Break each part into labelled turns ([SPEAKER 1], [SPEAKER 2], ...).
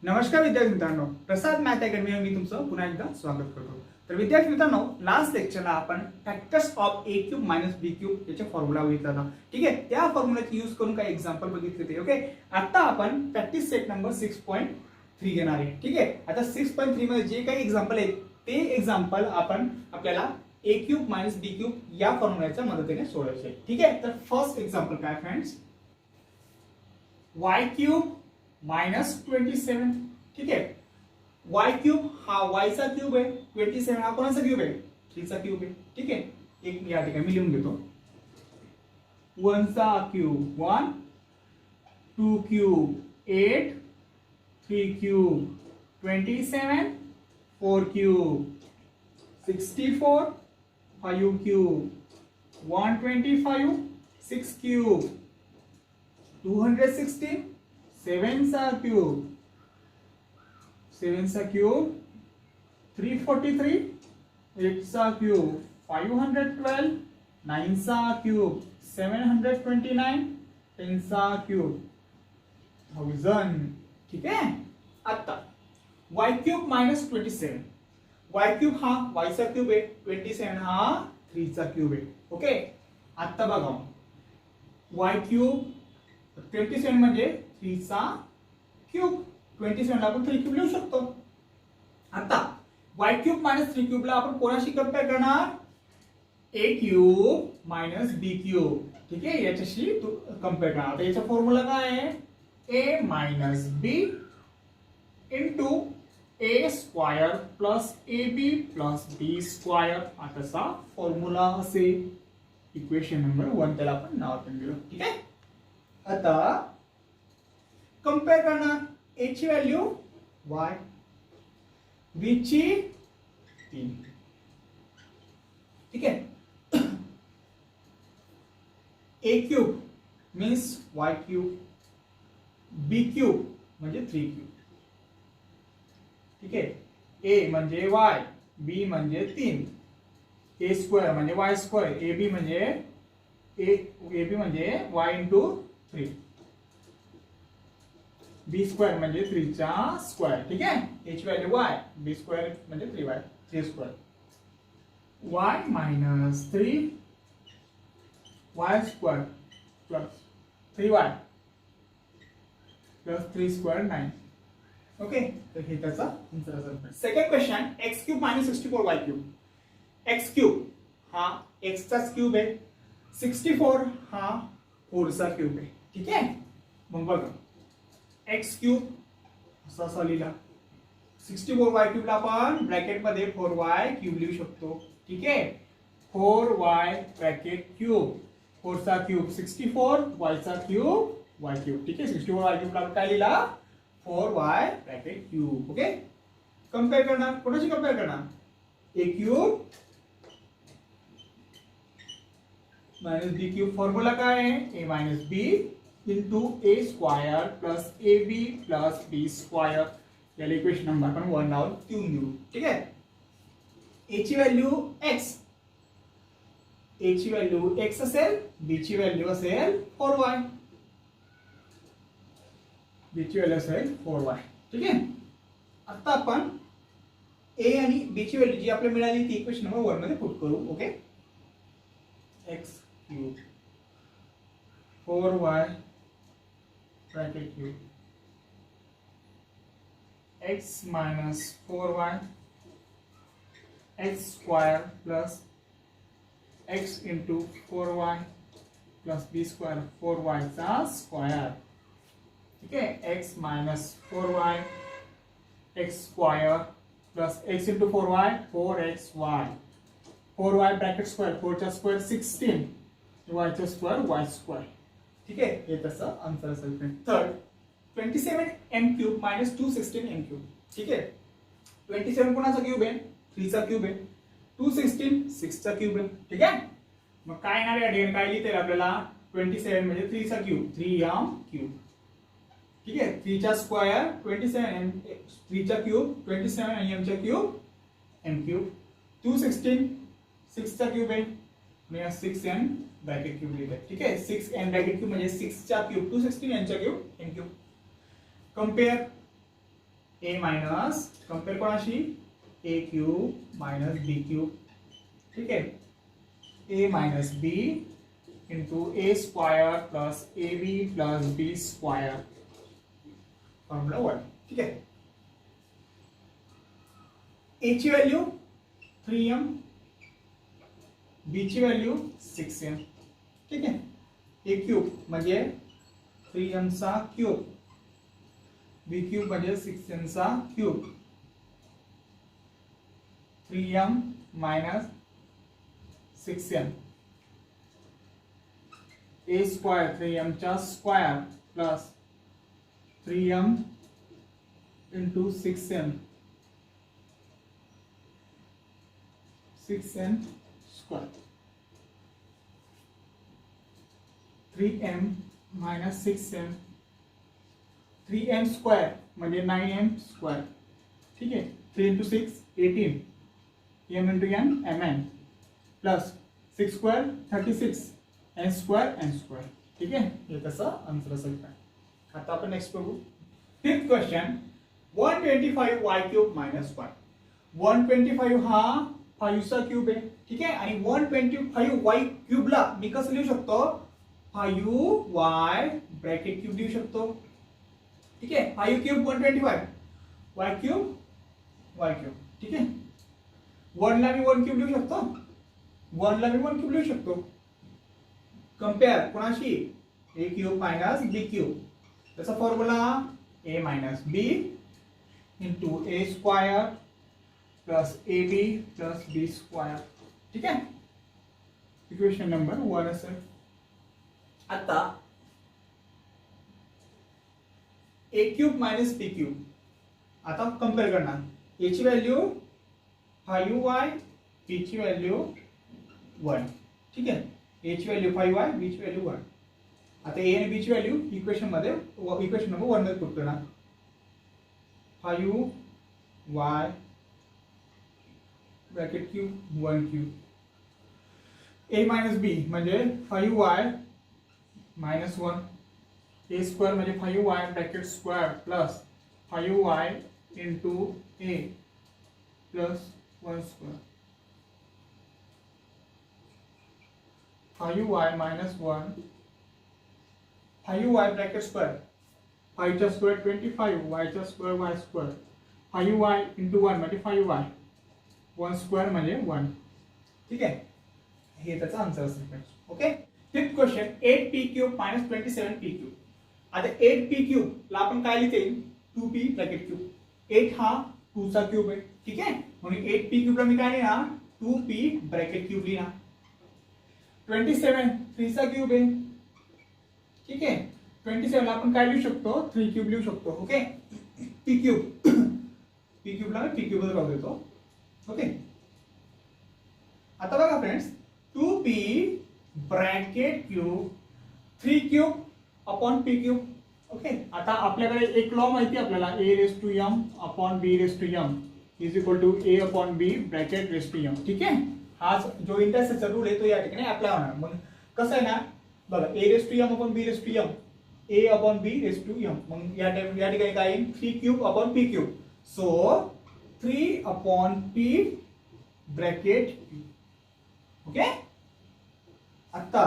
[SPEAKER 1] नमस्कार विद्यार्थी मित्रांनो, प्रसाद मॅथ अकॅडमीवर मी तुमचं पुन्हा एकदा स्वागत करतो. तर विद्यार्थी मित्रांनो, लास्ट लेक्चरला आपण factors of A cube minus B cube याचे फॉर्म्युला बघितला होता. ठीक आहे, त्या फॉर्म्युलाची यूज करून काही एक्झाम्पल बघितले होते. ओके, आता आपण प्रॅक्टिस सेट नंबर 6.3 घेणार आहे. ठीक आहे, आता 6.3 मध्ये जे काही एक्झाम्पल आहेत ते एक्झाम्पल आपण आपल्याला ए क्यूब मायनस बी क्यूब या फॉर्म्युलाच्या मदतीने सोडवायचे. ठीक आहे, तर फर्स्ट एक्झाम्पल काय फ्रेंड्स, वाय क्यूब मायनस 27. ठीक आहे, वाय क्यूब हा वाय चा क्यूब आहे, 27 हा कोणाचा क्यूब आहे, 3 चा क्यूब आहे. ठीक आहे, एक या ठिकाणी मी लिहून घेतो. 1 चा cube 1, 2 cube 8, 3 cube 27, 4 cube 64, 5 cube 125, 6 cube 216, 7 चा क्यूब 343, 8 चा क्यूब 512, 9 चा क्यूब 729, 10 चा क्यूब 1000. ठीक आहे, आता y cube minus 27, y cube हा y चा क्यूब आहे, 27 हा 3 चा क्यूब आहे. ओके, आता बघा y क्यूब 27 म्हणजे 3 चा क्यूब, 27 ला आपण 3 क्यूब लिहू शकतो. आता y क्यूब मायनस 3 क्यूब ला आपण कोणाशी कंपेअर करणार, a cube minus b cube. ठीक आहे, याच्याशी कंपेअर करणार. आता याचा फॉर्म्युला काय आहे, a minus b into a square plus ab plus b square असा फॉर्म्युला असेल. इक्वेशन नंबर 1 त्याला आपण नाव दिलं. ठीक आहे, आता कंपेअर करणार, a ची व्हॅल्यू y, b ची 3. ठीक आहे, a cube means y cube, b cube म्हणजे 3 क्यूब. ठीक आहे, a म्हणजे y, b म्हणजे 3, a स्क्वेअर म्हणजे y स्क्वेअर, ab म्हणजे y इंटू 3, b स्क्वेअर म्हणजे 3 चा स्क्वेअर. ठीक आहे, a ची व्हॅल्यू y, b स्क्वेअर म्हणजे 3y, 3 square, y minus 3 y square plus 3y plus 3 square 9. Okay, तर हे त्याचा आन्सर असेल. Second question, x cube minus 64 y cube. x cube हा x चा क्यूब आहे, 64 हा 4 चा क्यूब आहे. ठीक आहे, मग बघा x क्यूब असा लिहिला, 64 y क्यूब ला आपण ब्रॅकेट मध्ये 4y क्यूब लिहू शकतो. ठीक आहे, 4y ब्रॅकेट क्यूब, 4 चा क्यूब 64, y चा क्यूब y क्यूब. ठीक आहे, 64 y क्यूब ला काय लिहिला, 4y bracket cube. Okay, compare करणार, कोणाशी कंपेअर करणार, a cube minus B cube. Formula काय आहे, a minus B into a square plus ab plus b square. याला इक्वेशन नंबर आपण 1 नाव देऊन देऊ. ठीक आहे, a ची व्हॅल्यू x, a ची व्हॅल्यू x असेल, b ची व्हॅल्यू असेल 4y, b ची व्हॅल्यू असेल 4y. ठीक आहे, आता आपण a आणि b ची व्हॅल्यू जी आपल्याला मिळाली ती इक्वेशन नंबर 1 मध्ये पुट करू. Okay, x cube 4y bracket cube x minus 4y x square plus x into 4y plus b square, 4y चा स्क्वायर. ठीक आहे, x minus 4y x square plus x into 4y 4xy, 4y bracket square, 4 चा square 16, y चा square y square. ठीक आहे, हे तसं answer असेल. Third, 27 m cube minus 216 m cube. ठीक आहे, 27 कोणाचा क्यूब आहे, 3 चा क्यूब आहे, 216 6 चा क्यूब आहे. ठीक आहे, मग काय येणार आहे, या काय लिहिता आपल्याला, 27 म्हणजे 3 चा क्यूब, 3m क्यूब. ठीक आहे, 3 चा स्क्वायर 27, 3 चा क्यूब 27 आणि m चा क्यूब m क्यूब, 216 6 चा क्यूब आहे, 6n ब्रॅकेट क्यूब लिहिलं. ठीक आहे, 6n ब्रॅकेट क्यूब म्हणजे 6 चा क्यूब, 216 n चा cube n cube. Compare a minus compare कोणाशी ए क्यूब मायनस बी क्यूब. ठीक आहे, a minus B into A square plus A B plus B square formula 1. ठीक आहे, ए ची व्हॅल्यू 3m, बी ची व्हॅल्यू 6m. ठीक आहे, ए क्यूब म्हणजे 3m चा क्यूब, बी क्यूब म्हणजे 6m चा क्यूब, 3m मायनस 6m, ए स्क्वायर 3m चा square plus 3m into 6m, 6m square, 3m minus 6m, 3m square म्हणजे 9m स्क्वायर. ठीक आहे, 3 into 6 18, m into n mn plus 6 square 36, n square n square. ठीक आहे, हे कसं answer असेल काय. आता आपण नेक्स्ट बघू. Fifth question, 125y cube minus 1. 125 हा 5 चा क्यूब आहे. ठीक आहे, आणि 125y क्यूबला मी कसं लिहू शकतो 5y ब्रॅकेट क्यूब लिहू शकतो. ठीक आहे, 5 cube 125, y cube y cube. ठीक आहे, 1 ला मी 1 क्यूब लिहू शकतो, 1 ला मी 1 क्यूब लिहू शकतो. कंपेअर कोणाशी ए क्यूब मायनस बी क्यूब. त्याचा formula A minus B into A square plus A B plus B square. ठीक आहे, इक्वेशन नंबर 1 असेल. आता ए क्यूब मायनस बी क्यूब आता कंपेअर करणार. ए ची व्हॅल्यू 5y, बी ची व्हॅल्यू 1. ठीक आहे, ए ची व्हॅल्यू 5y, बी ची व्हॅल्यू 1. आता ए आणि बी ची व्हॅल्यू इक्वेशन नंबर 1 मध्ये पुट करणार. 5y bracket cube 1 cube, a minus b म्हणजे 5y मायनस 1, ए स्क्वायर म्हणजे 5y bracket square plus 5y into a plus 1 square, 5y minus 1, 5y bracket square, 5 चा square 25, y चा square y square, 5y into 1 म्हणजे 5y, 1 square म्हणजे 1. ठीक आहे, हे त्याचा आन्सर असेल. Okay, fifth question, 8p cube minus 27p cube. आता 8p क्यूब ला आपण काय लिहिता येईल 2p ब्रॅकेट क्यूब. 8 हा 2 चा क्यूब आहे. ठीक आहे, म्हणून 8p क्यूब ला मी काय लिहिणार 2p ब्रॅकेट क्यूब लिहिणार. 27 3 चा क्यूब आहे. ठीक आहे, 27 ला आपण काय लिहू शकतो 3 क्यूब लिहू शकतो. Okay, p cube p cube ला p क्यूब राहू देतो. ओके, आता बघा friends 2p bracket cube 3 cube upon p cube. Okay, आता आपल्याकडे एक लॉ माहिती आपल्याला a raise to m upon b raise to m is equal to a upon b bracket raise to m. ठीक आहे, हा जो इंटरसेक्टचा रूल आहे तो या ठिकाणी अप्लाय होणार. मग कसं आहे ना बघा, a raise to m upon b raise to m, a upon b raise to m. मग या ठिकाणी काय येईल 3 cube upon p cube. So 3 upon p bracket cube. Okay, आता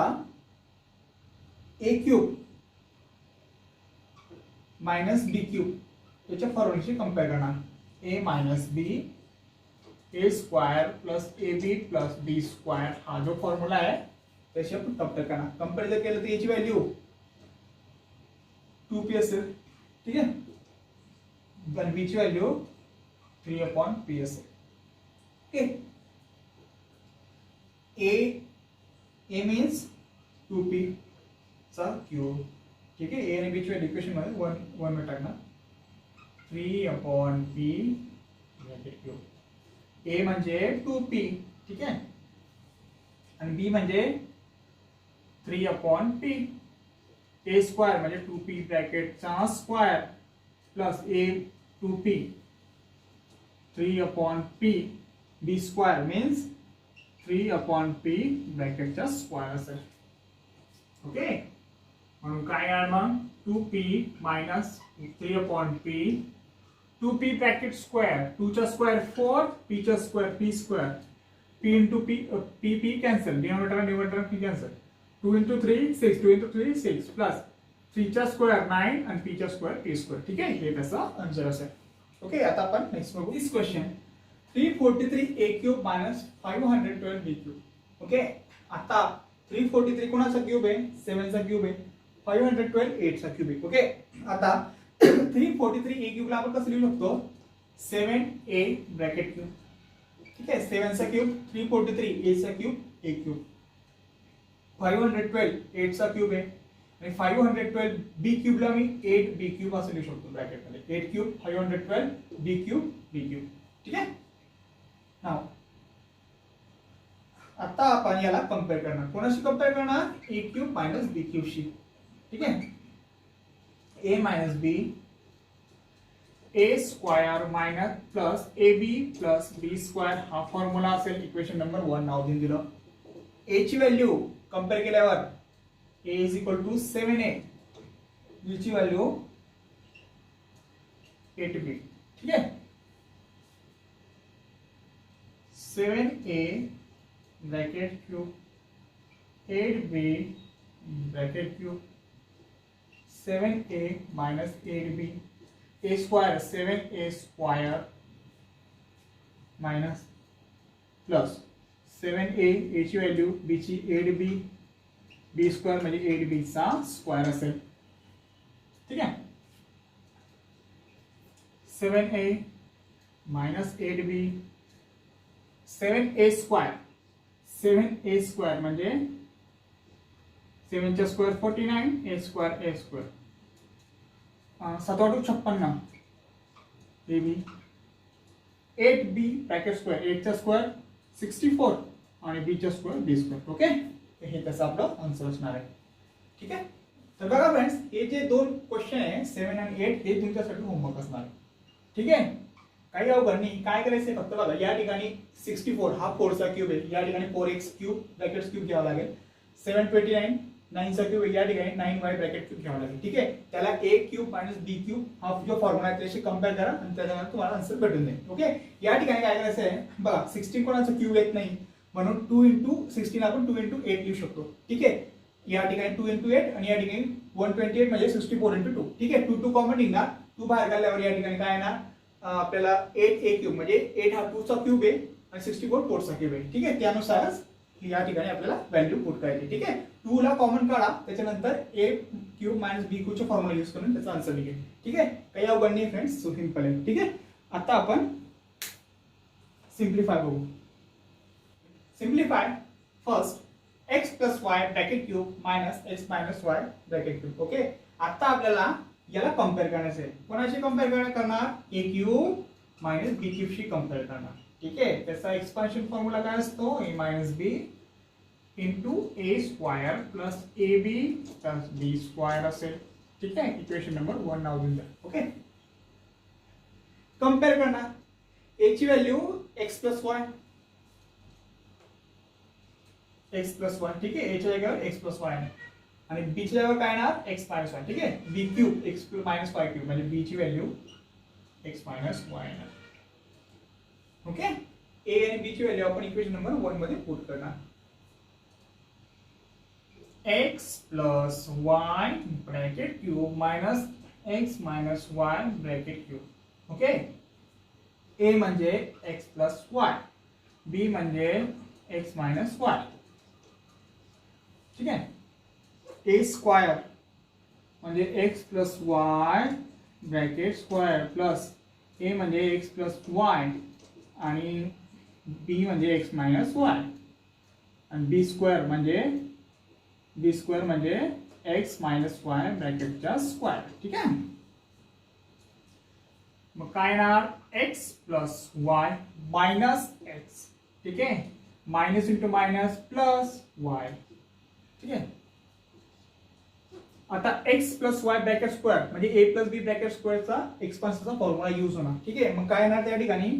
[SPEAKER 1] ए क्यूब मायनस बी क्यूब त्याच्या फॉर्म्युलेशी कंपेअर करणार. A minus b a square plus A B plus B square हा जो फॉर्म्युला आहे त्याशी आपण कंपेअर करणार. कंपेअर जर केलं तर याची व्हॅल्यू 2p असेल. ठीक आहे, पण बी ची व्हॅल्यू 3 अपॉन p असेल. ओके, ए मीन्स 2p चा क्यूब. ठीक आहे, ए आणि बी ची व्हॅल्यू इक्वेशन मध्ये 1 मध्ये टाकणार. 3 अपॉन p ब्रॅकेट क्यूब. ए म्हणजे 2p. ठीक आहे, आणि बी म्हणजे 3 अपॉन p. ए स्क्वायर म्हणजे 2p ब्रॅकेट चा square plus a 2p 3 upon p, b square means 3 upon p ब्रॅकेटचा स्क्वायर असेल. ओके, म्हणून काय आहे मग 2p minus 3 upon p 2p bracket square 2 चा स्क्वेअर 4 p चा square p square p into p p cancel denominator p cancel 2 into 3 6 2 into 3 6 plus 3 चा square 9 आणि p चा स्क्वेअर p स्क्वेअर ठीक आहे हे त्याचा आन्सर असेल ओके आता आपण नेक्स्ट बघू this question 343 a cube minus 512 b cube okay आता 343 कोणाचा क्यूब आहे 7 चा क्यूब आहे 512 8 चा क्यूब आहे ओके आता 343 a क्यूब ला आपण कसं लिहू शकतो 7a ब्रॅकेट क्यूब ठीक आहे 7 चा क्यूब 343 a चा क्यूब a क्यूब 512 8 चा क्यूब आहे आणि 512 b क्यूब ला मी 8 b क्यूब असं लिहू शकतो ब्रॅकेट मध्ये 8 क्यूब 512 b क्यूब ठीक आहे नाव आता आपण याला कंपेअर करणार कोणाशी कंपेअर करणार a cube minus b cube शी ठीक आहे a minus b a square minus plus ab plus b square हा फॉर्म्युला असेल इक्वेशन नंबर 1 नाव देऊन दिलं a ची व्हॅल्यू कंपेअर केल्यावर a is equal to 7a b ची व्हॅल्यू 8b ठीक आहे 7a bracket cube 8b bracket cube 7a minus 8b a square 7a square minus plus 7a a ची व्हॅल्यू b ची 8b b स्क्वेअर म्हणजे 8b चा square असेल ठीक आहे 7a minus 8b 7a square 7a square म्हणजे 7 चा square 49 a square a square 7×56 ab 8b bracket square 8 चा स्क्वेअर 64 आणि b चा स्क्वेअर b स्क्वेअर ओके हे त्याचा आपलं आन्सर असणार आहे ठीक आहे तर बघा फ्रेंड्स हे जे दोन क्वेश्चन आहे 7 आणि 8 हे तुमच्यासाठी होमवर्क असणार आहे ठीक आहे काही अवघड नाही काय करायचं फक्त बघा या ठिकाणी 64 हा 4 चा क्यूब आहे या ठिकाणी 4x क्यूब ब्रॅकेट क्यूब घ्यावा लागेल 729 9 चा क्यूब या ठिकाणी 9y ब्रॅकेट क्यूब घ्यावा लागेल ठीक आहे त्याला a cube minus b cube हा जो फॉर्म्युला आहे त्याशी कंपेअर करा आणि त्याच्यानंतर तुम्हाला आन्सर भेटून जाईल ओके या ठिकाणी काय करायचं आहे बघा 16 कोणाचा क्यूब येत नाही म्हणून 2 into 16 आपण 2 into 8 लिहू शकतो ठीक आहे या ठिकाणी 2 into 8 आणि या ठिकाणी 128 म्हणजे 64 into 2 ठीक आहे 2 कॉमन निघणार 2 बाहेर काढल्यावर या ठिकाणी काय येणार आपल्याला 8a क्यूब म्हणजे 8 हा 2 चा क्यूब आहे आणि 64 4 चा क्यूब आहे ठीक आहे त्यानुसारच या ठिकाणी आपल्याला व्हॅल्यू पुट करायची ठीक आहे 2 ला कॉमन काढा त्याच्यानंतर a cube minus b cube चा फॉर्म्युला यूज करून त्याचा आन्सर निघेल ठीक आहे काही अवघड नाही फ्रेंड्स सो सिंपल आहे ठीक आहे आता आपण सिम्प्लिफाय बघू simplify first x plus y bracket cube minus x minus y bracket cube okay आता आपल्याला याला कंपेअर करायचं आहे कोणाशी कंपेअर करणार a cube minus b cube she compare करणार ठीक आहे त्याचा एक्सपान्शन फॉर्म्युला काय असतो a minus b into a square plus ab plus b square असेल ठीक आहे इक्वेशन नंबर 1 नाव देऊन द्या ओके कंपेअर करणार a ची value x plus y x plus y ठीक आहे a च्या जागेवर x plus y आणि b च्या जागेवर काय येणार x minus y ठीक आहे b cube x minus y cube म्हणजे b ची व्हॅल्यू x minus y येणार ओके a आणि b ची व्हॅल्यू आपण इक्वेशन नंबर 1 मध्ये पुट करणार x plus y bracket cube minus x minus y bracket cube okay a म्हणजे x plus y b म्हणजे x minus y ठीक आहे a स्क्वायर म्हणजे x plus y bracket square plus a म्हणजे x plus y आणि b म्हणजे x minus y आणि b square म्हणजे x minus y ब्रॅकेटचा स्क्वेअर ठीक आहे मग काय येणार x plus y minus x ठीक आहे minus into minus plus y ठीक आहे आता x plus y bracket square म्हणजे a plus b ब्रॅकेट स्क्वेअरचा एक्सपान्शनचा फॉर्म्युला यूज होणार ठीक आहे मग काय येणार त्या ठिकाणी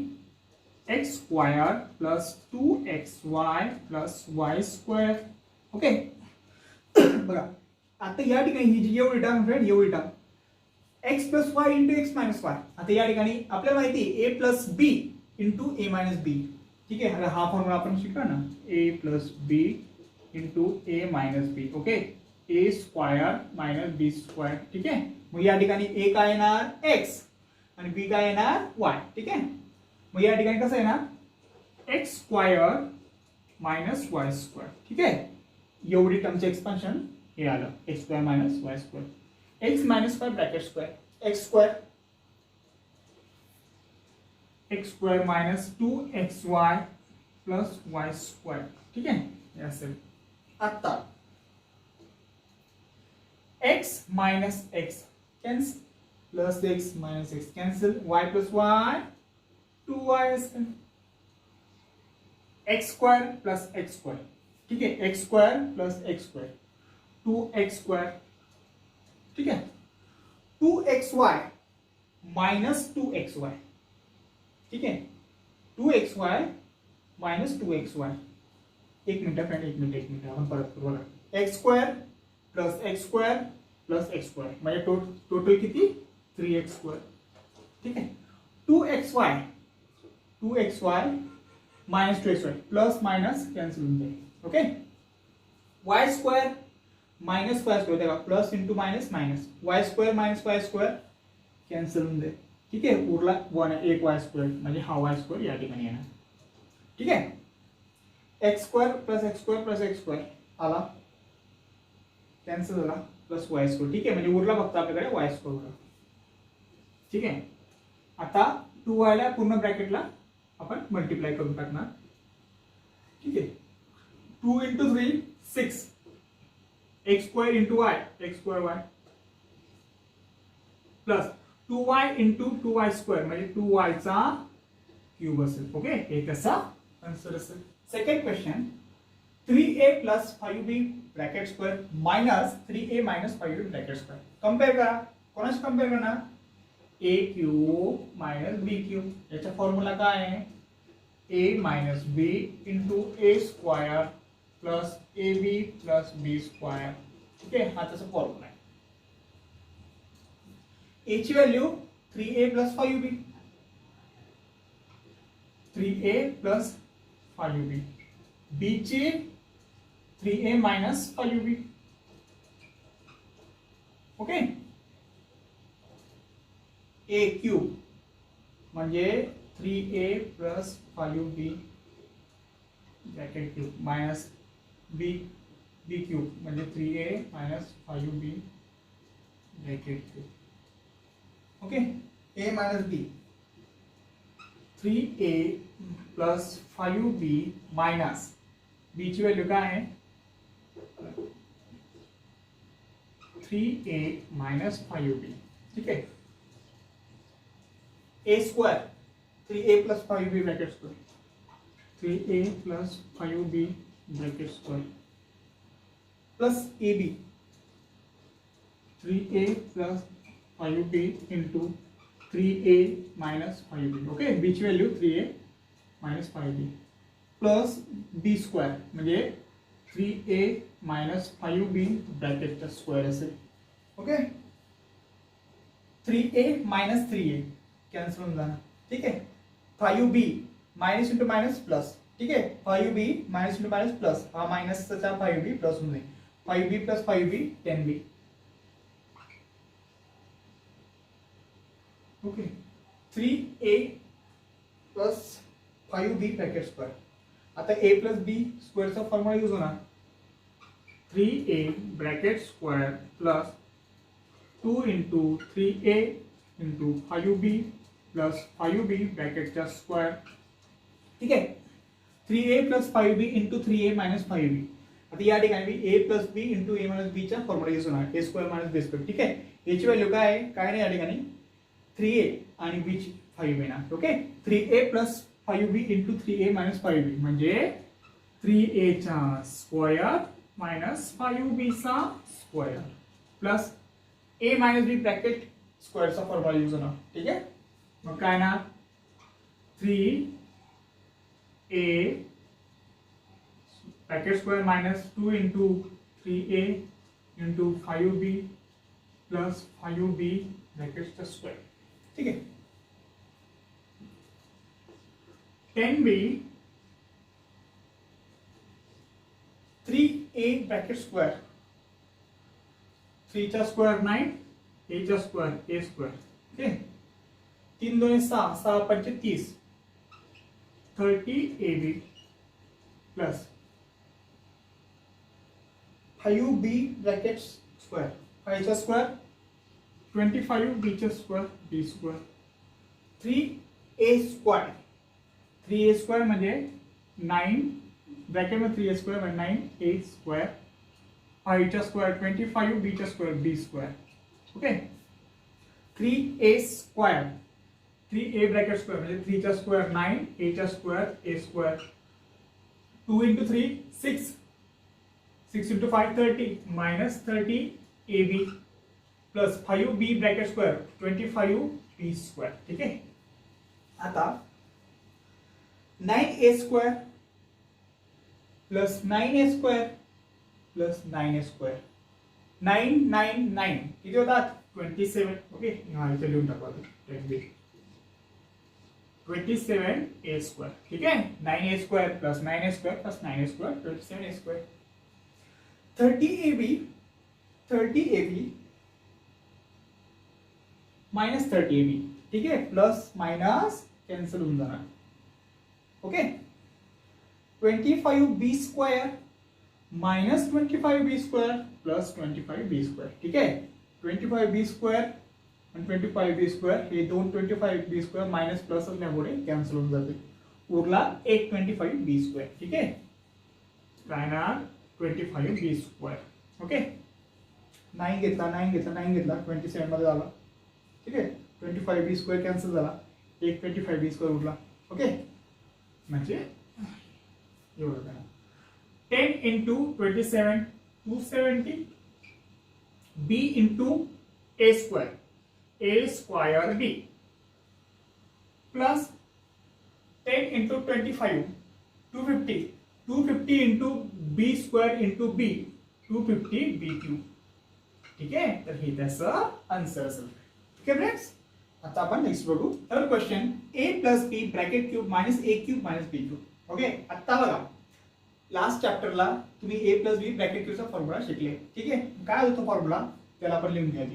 [SPEAKER 1] x square plus 2xy plus y square okay बघा आता या ठिकाणी ही जी एवढी टर्म फ्रेंड एवढी term x plus y into x minus y. आता या ठिकाणी आपल्याला माहिती आहे a plus b into a minus बी. ठीक आहे, हा फॉर्म्युला आपण शिकला ना, ए plus b into a minus B. Okay, A square minus B square. ठीक आहे, मग या ठिकाणी ए काय येणार एक्स आणि बी काय येणार वाय. ठीक आहे, मग या ठिकाणी कसं येणार x square minus y square. ठीक आहे, एवढी टर्मचे एक्सपान्शन हे आलं, x square minus y square. X minus Y bracket square x square, x square minus 2xy plus y square. ठीक आहे, हे असेल. आता x minus x cancel, plus x minus x cancel, Y plus y 2y असेल. X square plus x square. ठीक आहे, x square plus x square 2x square. ठीक आहे, 2xy मायनस 2xy. ठीक आहे, 2xy मायनस 2xy. एक minute friend, एक minute आपण परत करू बघा. X square plus x square plus x square म्हणजे टोटल किती 3x स्क्वायर. ठीक आहे, 2xy minus 2xy plus minus cancel होऊन जाईल. Okay, y square minus y square देखा, plus into minus minus, y square minus y square cancel होऊन जाईल. ठीक आहे, उरला एक वाय स्क्वायर म्हणजे हा वाय स्क्वायर या ठिकाणी येणार. ठीक आहे, x square plus x square plus x square आला, कॅन्सल झाला, प्लस वाय स्क्वायर. ठीक आहे, म्हणजे उरला फक्त आपल्याकडे वाय स्क्वायर. ठीक आहे, आता 2y ला पूर्ण ब्रॅकेटला आपण मल्टिप्लाय करून टाकणार. ठीक आहे, 2 into 3 6, x square into Y x square Y plus 2y into 2y square म्हणजे 2y चा क्यूब असेल. ओके, हे कसा आन्सर असेल. Second question, 3a plus 5b bracket square minus 3a minus 5b bracket square. Compare करा, कोणाशी compare करणार, a cube minus b cube. याचा फॉर्म्युला काय आहे, a minus b into a square plus ab plus b square. ठीक आहे, हा त्याचा फॉर्म्युला आहे. a ची value 3a plus 5b, 3a plus 5b, b ची 3a minus 5b. Okay, a cube म्हणजे 3a plus 5b bracket cube minus b cube म्हणजे 3a minus 5b bracket cube. Okay, a minus b, 3a plus 5b minus b ची value काय आहे 3a minus 5b. ठीक आहे, a square 3a plus 5b bracket square, 3a plus 5b bracket square plus ab, 3a plus 5b into 3a minus 5b. Okay, b ची value 3a minus 5b plus b square म्हणजे 3a minus 5b ब्रॅकेटचा square असेल. Okay, 3a minus 3a cancel होऊन जाणार. ठीक आहे, 5b minus into minus plus. ठीक आहे, 5b minus into minus plus, हा मायनसचा 5b प्लस होऊन जाईल, 5b plus 5b 10b. Okay, 3a plus 5b bracket square. आता a प्लस b स्क्वेअरचा फॉर्म्युला यूज होणार, 3a bracket square plus 2 into 3a into 5b plus 5b ब्रॅकेटचा square. ठीक आहे, 3a plus 5b into 3a minus 5b. आता या ठिकाणी a plus b into a minus b चा फॉर्म्युला यूज होणार, a square minus b square. ठीक आहे, a ची व्हॅल्यू काय आहे, काय नाही या ठिकाणी 3a आणि b ची 5 येणार. Okay, 3a plus 5b into 3a minus 5b म्हणजे 3a चा स्क्वेअर मायनस 5b चा square plus a minus b bracket स्क्वेअरचा फॉर्म्युला यूज होणार. ठीक आहे, मग काय ना 3a bracket square minus 2 into 3a into 5b plus 5b ब्रैकेटचा स्क्वेअर. ठीक आहे. 10b 3a bracket square. 3 चा स्क्वेअर 9, a चा square a square. Okay. 3 2 6, 6 5 30, 30ab plus 5b bracket square. 5 चा स्क्वेअर 25b चा square b square. 3a square. 3a square म्हणजे 9 bracket मध्ये 3a square म्हणजे 9a स्क्वेअर. 5 चा स्क्वेअर 25b चा square b square. Okay. 3a square. 3a bracket square म्हणजे 3 चा square 9, a चा square a square. 2 into 3 6, 6 into 5 30 minus 30ab plus 5b bracket square 25b square. ठीक आहे. आता 9a square plus 9a square plus 9a square. 9 9 9 किती होतात 27. Okay. हा इथे लिहून टाकू आता 27a स्क्वेअर. ठीक आहे. 9a square plus 9a square plus 9a square 27a square. 30ab minus 30ab. ठीक आहे. प्लस माइनस कॅन्सल होऊन जाणार. Okay. 25b square minus 25b square plus 25b square. ठीक आहे. 25b स्क्वेअर आणि 25b स्क्वेअर हे दोन 25b स्क्वेअर माइनस प्लस असल्यामुळे कॅन्सल होऊन जाते. उरला एक 25b स्क्वेअर. ठीक आहे. काय ना 25b स्क्वेअर. ओके. 9 घेतला 9 घेतला 9 घेतला 27 मध्ये झाला. ठीक आहे. 25b स्क्वेअर कॅन्सल झाला. एक 25b स्क्वेअर उरला. ओके. म्हणजे एवढं करा. 10 into 27 270 b into a square b plus 10 into 25 250 into b square into b 250 b cube. ठीक आहे. तर हे त्याचं आन्सर असेल. ठीक आहे फ्रेंड्स. आता आपण नेक्स्ट बघू. Third question a plus b bracket cube minus a cube minus b cube. Okay. आता बघा लास्ट चॅप्टरला तुम्ही a प्लस b ब्रॅकेट क्यूबचा फॉर्म्युला शिकले. ठीक आहे. काय होतो फॉर्म्युला त्याला आपण लिहून घ्या.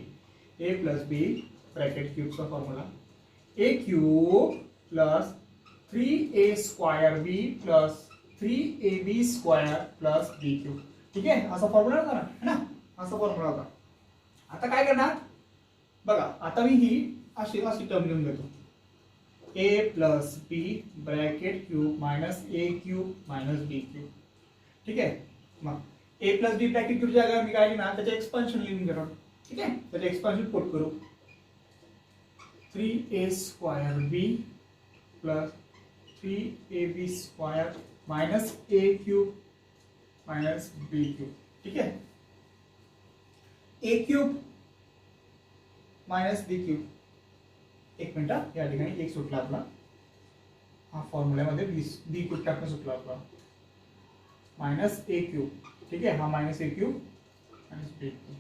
[SPEAKER 1] a प्लस b ब्रॅकेट क्यूबचा formula a cube plus 3a square b plus 3ab square plus b cube. ठीक आहे. असा फॉर्म्युला होता ना. असा फॉर्म्युला होता. आता काय करणार बघा. आता मी ही अशी टर्म लिहून घेतो. a plus b bracket cube minus a cube minus b cube. ठीक आहे. मग a प्लस b ब्रॅकेट क्यूबच्या जागा मी काय लिहिणार त्याचे एक्सपान्शन लिहून घेणार. ठीक आहे. त्याचे एक्सपान्शन पुट करू. 3a square b plus 3ab square minus a cube minus b cube. ठीक आहे. a cube minus b cube. एक मिनिट या ठिकाणी एक सुटला आपला. हा फॉर्म्युल्यामध्ये बी क्यूब टाकणं सुटला आपला. मायनस ए क्यूब. ठीक आहे. हा मायनस ए क्यूब मायनस बी क्यूब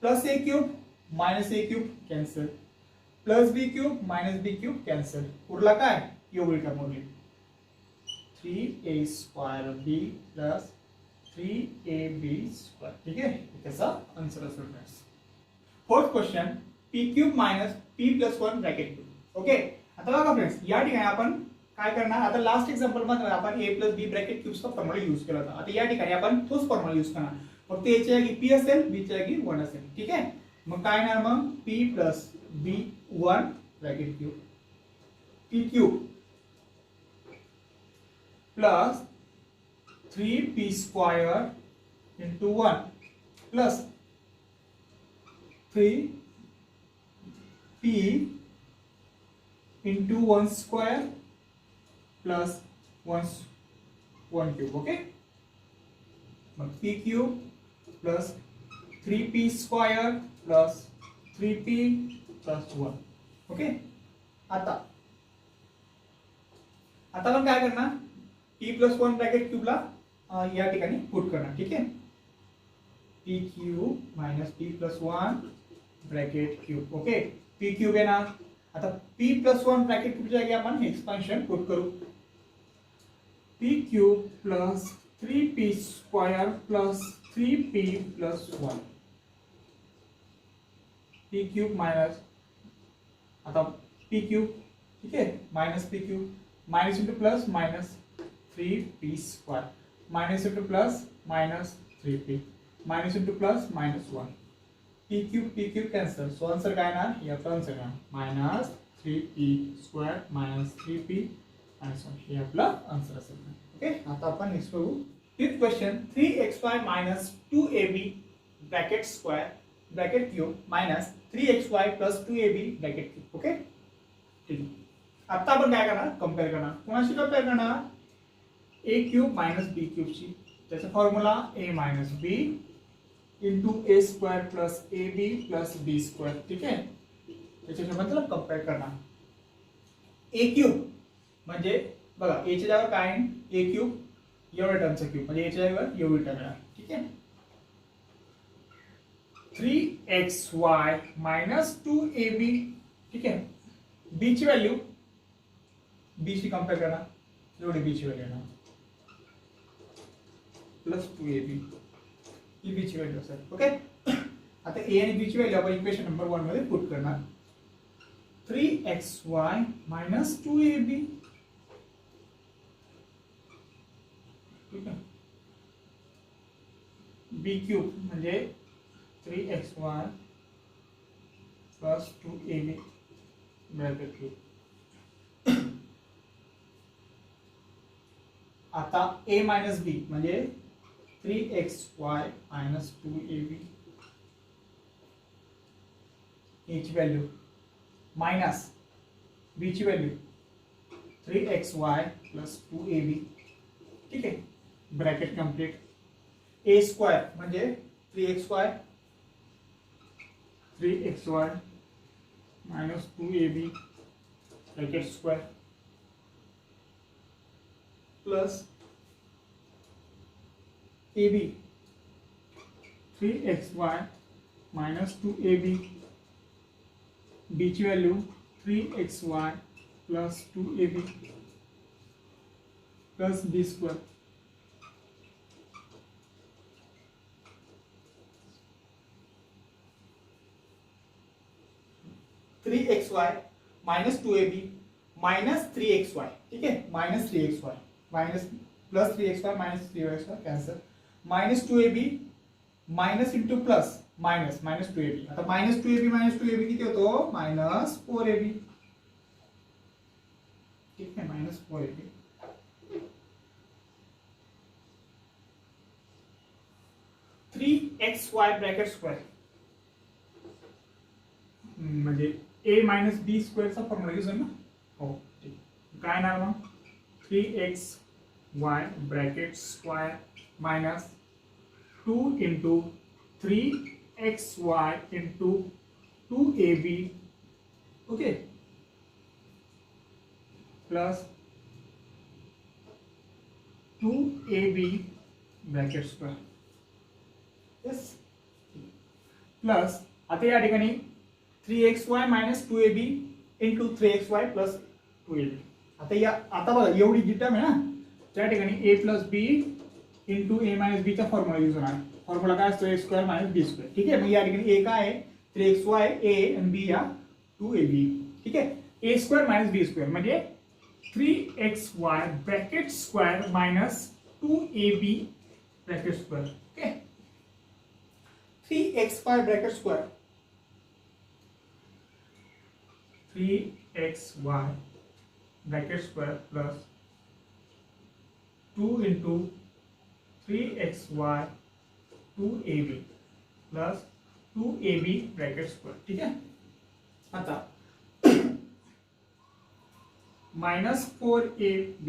[SPEAKER 1] प्लस ए क्यूब मायनस ए क्यूब कॅन्सल प्लस बी क्यूब मायनस बी क्यूब कॅन्सल. उरला काय एवढी टर्म उरली. 3a square b plus 3ab square. ठीक आहे. त्याचा आन्सर असेल friends. Fourth question p cube minus p plus 1 bracket cube. Okay. आता बघा फ्रेंड्स या ठिकाणी आपण काय करणार. आता लास्ट एक्झाम्पल मध्ये आपण a प्लस b ब्रॅकेट क्यूबचा फॉर्म्युला यूज केला होता. आता या ठिकाणी आपण तोच फॉर्म्युला यूज करणार. फक्त a च्या जागी p असेल b च्या जागी 1 असेल. ठीक आहे. मग काय येणार मग p plus b 1 bracket cube p cube plus 3p square into 1 plus 3p into 1 square plus 1 cube. Okay. p cube plus 3p square plus 3p plus 1. Okay. आता आपण काय करणार p plus 1 ब्रॅकेट क्यूबला या ठिकाणी पुट करणार. ठीक आहे. p cube minus p plus 1 bracket cube. Okay, P cube येणार. आता पी प्लस 1 ब्रॅकेट क्यूबच्या जागी आपण एक्सपान्शन पुट करू. P cube plus 3p square plus 3p plus 1. P cube minus, आता पी क्यूब, ठीक आहे, minus P cube, minus into plus minus 3p square, minus into plus minus 3p, minus into plus minus 1. P cube cancel. So answer काय येणार, याचा answer येणार minus 3p square minus 3p minus 1. हे आपलं answer असेल. Okay, आता आपण next बघू. Fifth question, 3xy minus 2ab bracket square bracket cube minus 3xy plus 2ab bracket cube. Okay, ठीक आहे. आता आपण काय करणार, कम्पेअर करणार. कोणाशी कम्पेअर करणार, ए क्यूब मायनस बी क्यूबची. त्याचा formula A minus B into A square plus A B plus B square. ठीक आहे, त्याच्याशी मतलब कम्पेअर करणार. ए क्यूब म्हणजे बघा, एच्या जागेवर काय आहे, ए क्यूब एवढ्या टर्मचा क्यूब म्हणजे एच्या जागेवर एवढी टर्म येणार. ठीक आहे, 3xy मायनस 2ab. ठीक आहे, बी ची व्हॅल्यू, बी शी कम्पेअर करणार, एवढी बी ची व्हॅल्यू येणार प्लस 2ab ही बी ची व्हॅल्यू असेल. ओके, आता ए आणि बी ची व्हॅल्यू आपण इक्वेशन नंबर 1 मध्ये पुट करणार. 3xy minus 2ab. ठीक आहे, बी क्यूब म्हणजे 3xy plus 2ab bracket cube. आता a मायनस बी म्हणजे 3xy मायनस 2ab ची व्हॅल्यू मायनस बी ची व्हॅल्यू 3xy प्लस 2ab. ठीक आहे, ब्रॅकेट कंप्लीट. ए स्क्वायर म्हणजे 3xy minus 2ab bracket square plus ab 3xy minus 2ab. B ची value 3xy plus 2ab plus बी square. Three x y minus 2ab minus 3xy. ठीक आहे, minus 3xy minus plus 3xy minus 3xy cancel. Minus 2ab minus into plus minus minus 2ab. आता minus 2ab किती होतो, minus 4ab. ठीक आहे, minus 4ab. Three x Y bracket square म्हणजे ए minus बी स्क्वेअरचा formula use आहे ना. हो, ठीक. काय येणार मग, 3xy bracket square minus 2 into 3xy into 2ab. Okay, plus 2ab bracket square. Yes, plus आता या ठिकाणी 3xy minus 2ab into 3xy plus 2ab. आता बघा, एवढी जी टर्म आहे ना, त्या ठिकाणी a plus b into a minus b चा फॉर्म्युला यूज होणार. फॉर्म्युला काय असतो, a square minus b square. ठीक आहे, मग या ठिकाणी ए काय आहे 3xy ए आणि बी या 2ab. ठीक आहे, ए स्क्वेअर मायनस बी स्क्वेअर म्हणजे 3xy bracket square minus 2ab bracket square. Okay, 3xy bracket square 3xy bracket square plus 2 into 3xy 2ab plus 2ab bracket square. ठीक आहे, आता minus 4ab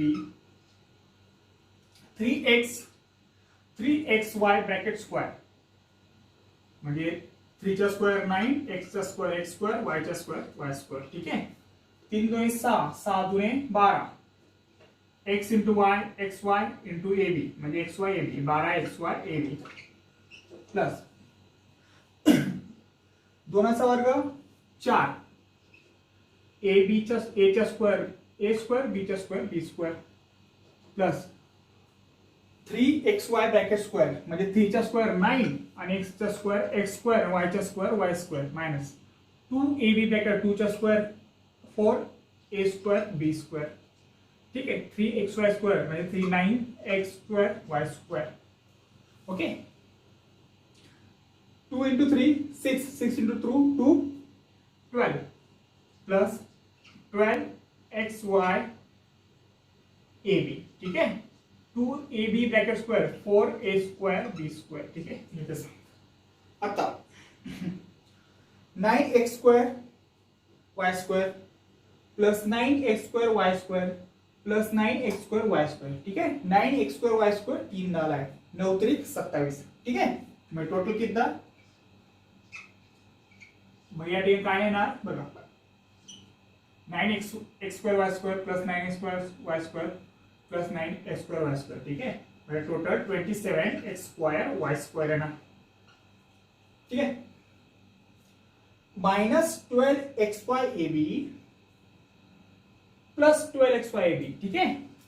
[SPEAKER 1] 3xy bracket square म्हणजे 3 चा square 9, x चा square x square, y चा square y square. ठीक आहे, 3 दुणे 6, 6 दुणे 12, x into y xy into ab म्हणजे xy ab 12xy ab plus दोनाचा वर्ग 4 ए चा स्क्वेअर ए स्क्वेअर बी चा square b square plus 3xy bracket square म्हणजे 3 चा स्क्वेअर 9 आणि x चा स्क्वेअर x स्क्वेअर y चा square y square minus 2ab bracket 2 चा square 4a square b square. ठीक आहे. 3xy स्क्वेअर म्हणजे 39x square y square. Okay. 2 into 3 6 6 into 2 12 plus 12xy ab. ठीक है. 2ab bracket square 4a square b square. ठीक आहे. आता 9x square y square plus 9x square y square plus 9x square y square. ठीक है. 9x square y square 3 डाला है 9 त्रिक 27. ठीक है. मग टोटल कितना मग या ठिकाणी काय येणार बघा 9x square y square plus 9x square y square plus 9x square y square. ठीक है. म्हणजे total 27x square y square आहे ना. ठीक है. Minus 12xy ab plus 12xy ab. ठीक है.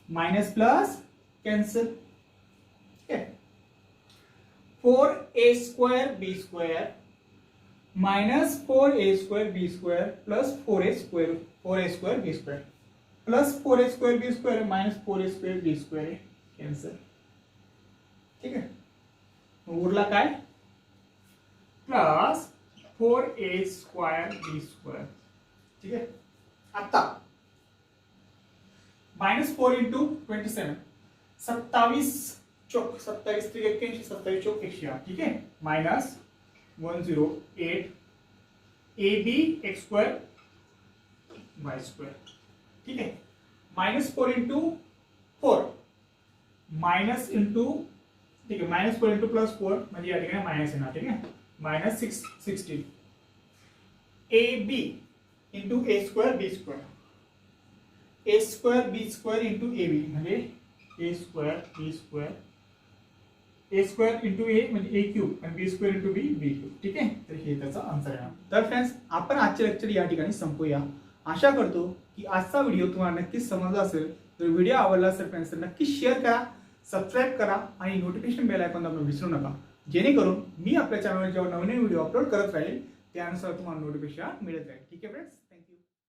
[SPEAKER 1] Minus plus cancel. ठीक है. 4a square b square minus 4a square b square plus 4a square b square plus 4a square b square minus 4a square b square cancel. ठीक है. उरला काय plus 4a square b square. ठीक है. आता minus 4 into 27 27 चौक 27 त्रिक 81 27 चौक 108. ठीक है. Minus 108 ab x square y square. ठीक है. Minus 4 into 4 minus into. ठीक है. माइनस 4 इंटू प्लस 4 म्हणजे या ठिकाणी मायनस येणार. ठीक है. Minus 16 ab into a square b square a square b square into ab म्हणजे a square b square a square into a म्हणजे a क्यूब आणि b square into b b cube. ठीक आहे. तर हे त्याचा आन्सर आहे. तर फ्रेंड्स आपण आजचे लेक्चर या ठिकाणी संपूया. आशा करतो की आजचा व्हिडिओ तुम्हाला नक्कीच समजला असेल. तर व्हिडिओ आवडला असेल फ्रेंड्स तर नक्की शेअर करा, सबस्क्राईब करा आणि नोटिफिकेशन बेल आयकॉन दाबणं विसरू नका. जेणेकरून मी आपल्या चॅनलवर जेव्हा नवीन व्हिडिओ अपलोड करत राहील त्यानुसार तुम्हाला नोटिफिकेशन मिळत राहील. ठीक आहे फ्रेंड्स.